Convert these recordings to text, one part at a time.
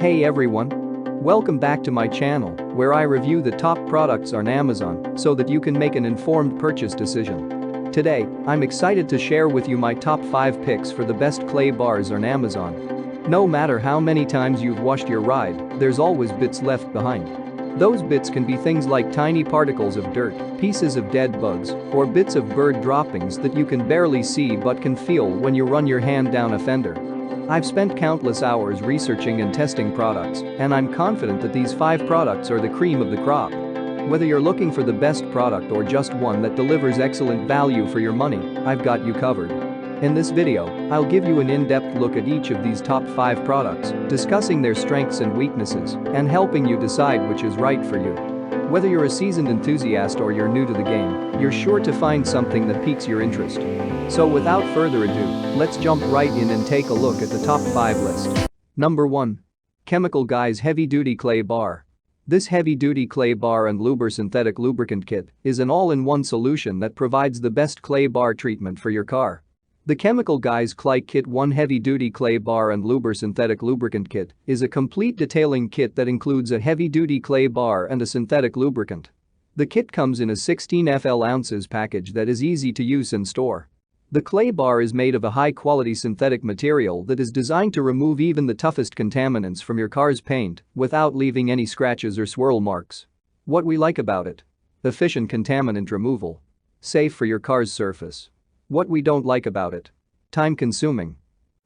Hey everyone! Welcome back to my channel, where I review the top products on Amazon so that you can make an informed purchase decision. Today, I'm excited to share with you my top 5 picks for the best clay bars on Amazon. No matter how many times you've washed your ride, there's always bits left behind. Those bits can be things like tiny particles of dirt, pieces of dead bugs, or bits of bird droppings that you can barely see but can feel when you run your hand down a fender. I've spent countless hours researching and testing products, and I'm confident that these 5 products are the cream of the crop. Whether you're looking for the best product or just one that delivers excellent value for your money, I've got you covered. In this video, I'll give you an in-depth look at each of these top 5 products, discussing their strengths and weaknesses, and helping you decide which is right for you. Whether you're a seasoned enthusiast or you're new to the game, you're sure to find something that piques your interest. So without further ado, let's jump right in and take a look at the top 5 list. Number 1. Chemical Guys HeavyDuty Clay Bar. This heavy-duty clay bar and synthetic lubricant kit is an all-in-one solution that provides the best clay bar treatment for your car. The Chemical Guys Clay Kit 1 Heavy-Duty Clay Bar and Synthetic Lubricant Kit is a complete detailing kit that includes a heavy-duty clay bar and a synthetic lubricant. The kit comes in a 16 ounces package that is easy to use and store. The clay bar is made of a high-quality synthetic material that is designed to remove even the toughest contaminants from your car's paint without leaving any scratches or swirl marks. What we like about it: efficient contaminant removal. Safe for your car's surface. What we don't like about it: time-consuming.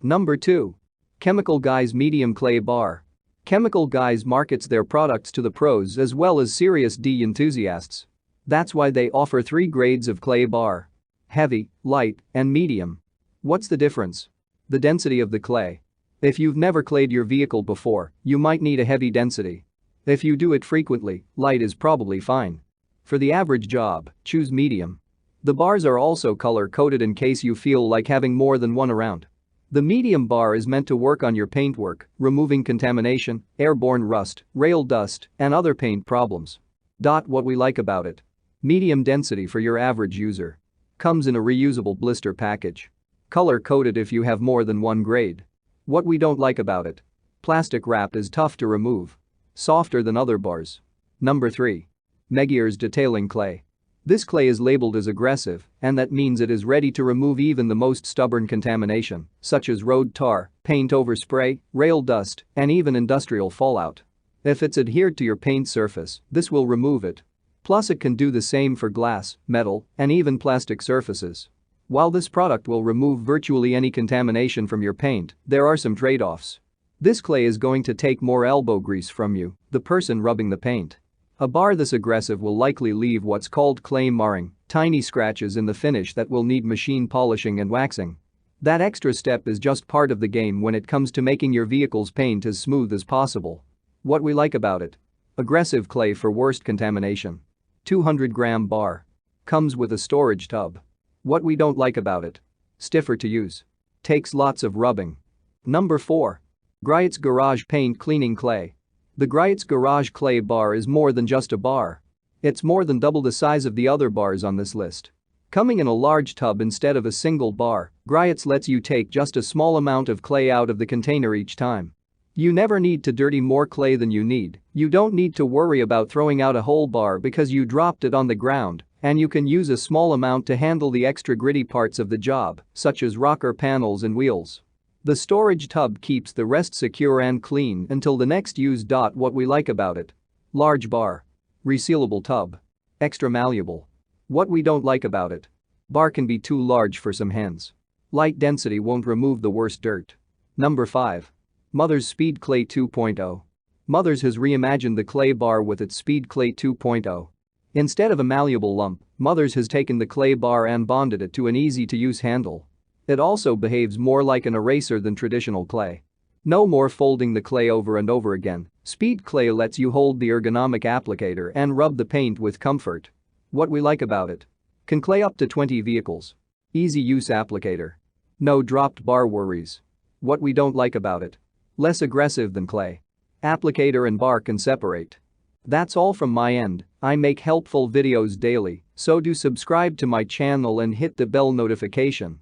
Number 2. Chemical Guys Medium Clay Bar. Chemical Guys markets their products to the pros as well as serious D enthusiasts. That's why they offer 3 grades of clay bar: heavy, light, and medium. What's the difference? The density of the clay. If you've never clayed your vehicle before, you might need a heavy density. If you do it frequently, light is probably fine. For the average job, choose medium. The bars are also color-coded in case you feel like having more than one around. The medium bar is meant to work on your paintwork, removing contamination, airborne rust, rail dust, and other paint problems. What we like about it: medium density for your average user. Comes in a reusable blister package. Color-coded if you have more than one grade. What we don't like about it: plastic wrap is tough to remove. Softer than other bars. Number 3. Meguiars Detailing Clay. This clay is labeled as aggressive, and that means it is ready to remove even the most stubborn contamination, such as road tar, paint overspray, rail dust, and even industrial fallout. If it's adhered to your paint surface, this will remove it. Plus, it can do the same for glass, metal, and even plastic surfaces. While this product will remove virtually any contamination from your paint, there are some trade-offs. This clay is going to take more elbow grease from you, the person rubbing the paint. A bar this aggressive will likely leave what's called clay marring, tiny scratches in the finish that will need machine polishing and waxing. That extra step is just part of the game when it comes to making your vehicle's paint as smooth as possible. What we like about it: aggressive clay for worst contamination. 200-gram bar. Comes with a storage tub. What we don't like about it: stiffer to use. Takes lots of rubbing. Number 4. Meguiars Garage Paint Cleaning Clay. The Meguiars Garage Clay Bar is more than just a bar. It's more than double the size of the other bars on this list. Coming in a large tub instead of a single bar, Meguiars lets you take just a small amount of clay out of the container each time. You never need to dirty more clay than you need. You don't need to worry about throwing out a whole bar because you dropped it on the ground, and you can use a small amount to handle the extra gritty parts of the job, such as rocker panels and wheels. The storage tub keeps the rest secure and clean until the next use. What we like about it: large bar. Resealable tub. Extra malleable. What we don't like about it: bar can be too large for some hands. Light density won't remove the worst dirt. Number 5. Meguiars Speed Clay 2.0. Meguiars has reimagined the clay bar with its Speed Clay 2.0. Instead of a malleable lump, Meguiars has taken the clay bar and bonded it to an easy-to-use handle. It also behaves more like an eraser than traditional clay. No more folding the clay over and over again. Speed Clay lets you hold the ergonomic applicator and rub the paint with comfort. What we like about it: can clay up to 20 vehicles. Easy use applicator. No dropped bar worries. What we don't like about it: less aggressive than clay. Applicator and bar can separate. That's all from my end. I make helpful videos daily, so do subscribe to my channel and hit the bell notification.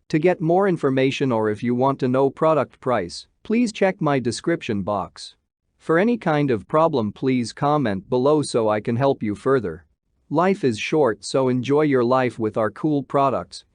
To get more information or if you want to know product price, please check my description box. For any kind of problem, please comment below so I can help you further. Life is short, so enjoy your life with our cool products.